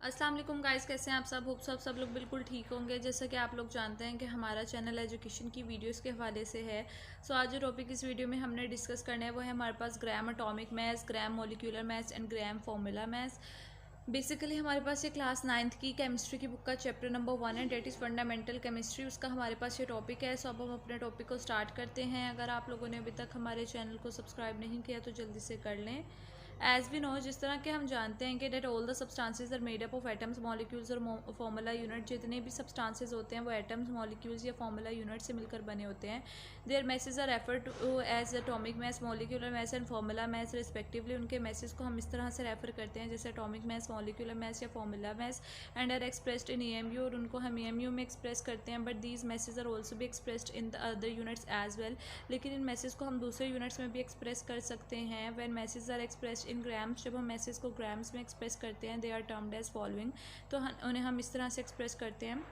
अस्सलाम वालेकुम गाइस, कैसे हैं आप सब। होप सब लोग बिल्कुल ठीक होंगे। जैसा कि आप लोग जानते हैं कि हमारा चैनल एजुकेशन की वीडियोस के हवाले से है। आज जो टॉपिक इस वीडियो में हमने डिस्कस करना है वो है हमारे पास gram atomic mass, gram molecular mass and gram formula mass. Basically हमारे पास ये क्लास 9th की केमिस्ट्री की बुक का चैप्टर नंबर 1 है, डेट इज़ फंडामेंटल केमिस्ट्री। उसका हमारे पास ये टॉपिक है। अब हम अपने टॉपिक को स्टार्ट करते हैं। अगर आप लोगों ने अभी तक हमारे चैनल को सब्सक्राइब नहीं किया तो जल्दी से कर लें। एज वी नो, जिस तरह के हम जानते हैं कि that all the substances are made up of atoms, molecules और फार्मूला यूनिट। जितने भी सब्सटेंसेस होते हैं वो एटम्स, मॉलिक्यूल्स या फार्मूला यूनिट से मिलकर बने होते हैं। Their masses are refer to as atomic mass, molecular mass and formula mass respectively. उनके मैसेज को हम इस तरह से रेफर करते हैं जैसे एटॉमिक मैस, मॉलिक्यूलर मैस या formula mass, and are expressed in EMU, और उनको हम EMU में एक्सप्रेस करते हैं। But these masses are also भी expressed in the other units as well. लेकिन इन मैसेज को हम दूसरे यूनिट्स में भी एक्सप्रेस कर सकते हैं। When masses are expressed in grams, जब हम मैसेज को ग्राम्स में एक्सप्रेस करते हैं, they are termed as following. तो उन्हें हम इस तरह से एक्सप्रेस करते हैं: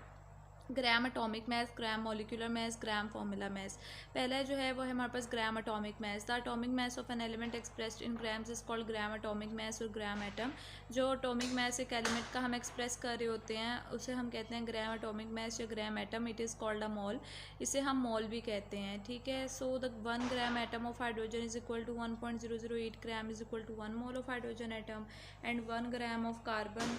gram atomic mass, gram molecular mass, gram formula mass. पहला जो है वो है हमारे पास gram atomic mass. The atomic mass of an element expressed in grams is called gram atomic mass और ग्राम एटम। जो एटॉमिक मैस एक एलिमेंट का हम एक्सप्रेस कर रहे होते हैं उसे हम कहते हैं ग्राम एटॉमिक मैस या gram atom. It is called a mole. इसे हम मोल भी कहते हैं, ठीक है। So the 1 gram atom of hydrogen is equal to 1.008 gram is equal to 1 mole of hydrogen atom, and 1 gram of carbon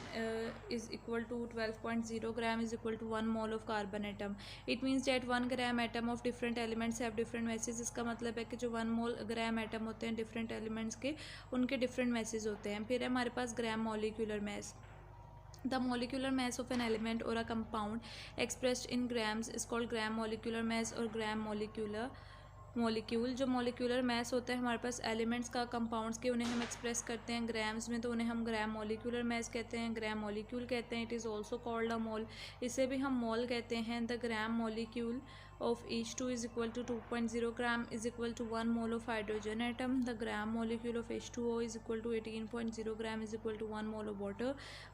is equal to 12.0 gram is equal to 1 mole of carbon atom. It means that 1 gram atom of different elements have different masses. इसका मतलब है कि जो 1 मोल gram atom होते हैं different elements के, उनके different message होते हैं। फिर है हमारे पास gram molecular mass. The molecular mass of an element or a compound expressed in grams is called gram molecular mass or gram molecular molecule. जो मॉलिक्यूलर मैस होता है हमारे पास एलिमेंट्स का, कंपाउंड्स के, उन्हें हम एक्सप्रेस करते हैं ग्राम्स में, तो उन्हें हम ग्राम मॉलिक्यूलर मैस कहते हैं, ग्राम मॉलिक्यूल कहते हैं। It is also called a mole. इसे भी हम मोल कहते हैं। The gram molecule of H2 is equal to 2.0 gram is equal to 1 mole of hydrogen atom. The gram molecule of H2O is equal to 18.0 gram is equal to 1 mole of water.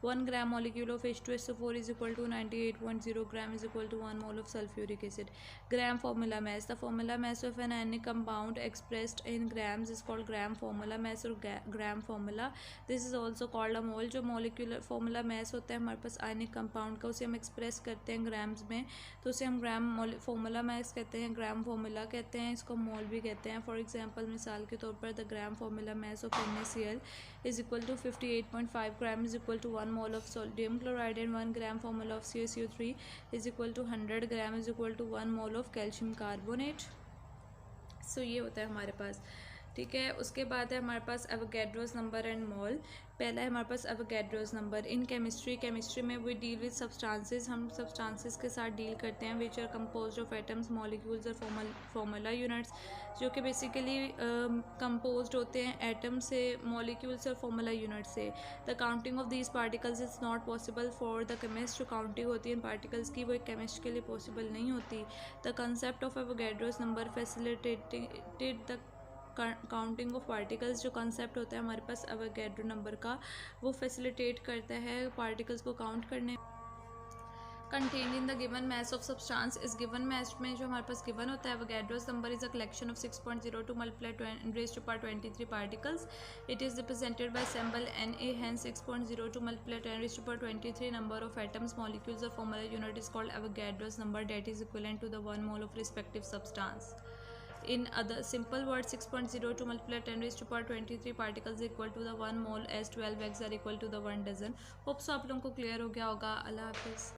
1 gram molecule of H2SO4 is equal to 98.0 gram is equal to 1 mole of sulfuric acid. Gram formula mass. The formula mass of an ionic compound expressed in grams is called gram formula mass or gram formula. This is also called a mole. जो molecular formula mass होता है हमारे पास ionic compound का, उसे हम express करते हैं grams में, तो उसे हम ग्राम फॉर्मूला मैस कहते हैं, ग्राम फार्मूला कहते हैं, इसको मोल भी कहते हैं। फॉर एग्जांपल, मिसाल के तौर पर the gram formula mass of NaCl is equal to 58.5 gram is equal to 1 mole of sodium chloride, and 1 gram formula of CaCO3 is equal to 100 gram is equal to 1 mole of calcium carbonate. So ये होता है हमारे पास, ठीक है। उसके बाद है हमारे पास एवोगैड्रोस नंबर एंड मोल। पहला है हमारे पास एवोगैड्रोस नंबर। इन केमिस्ट्री में वी डील विद सब्सटेंसेस, हम सब्सटेंसेस के साथ डील करते हैं which are composed of atoms, molecules और फार्मूला यूनिट्स, जो कि बेसिकली कंपोज्ड होते हैं एटम से, मॉलिक्यूल्स और फार्मूला यूनिट से। The counting of these particles is not possible for the chemist. जो काउंटिंग होती है इन पार्टिकल्स की वो एक केमिस्ट के लिए पॉसिबल नहीं होती। The concept of Avogadro's number facilitated the counting of particles. जो कंसेप्ट होता है हमारे पास एवोगैड्रो नंबर का, वो फैसिलिटेट करता है पार्टिकल्स को काउंट करने। Contained in the given mass of substance. इस गिवन मैस में जो हमारे पास गिवन होता है Avogadro's number is a collection of 6.02 multiply 10 raised to power 23 particles. It is represented by symbol Na, hence 6.02 multiply 10 raised to power 23 number of atoms, molecules और formula unit is called Avogadro's number, that is equivalent to the 1 mole of respective substance. In other simple words, 6.02 multiplied 10 raised to power 23 particles equal to the 1 mole, as 12 eggs are equal to the 1 dozen. Hope so आप लोगों को clear हो गया होगा। अल्लाह हाफिज़।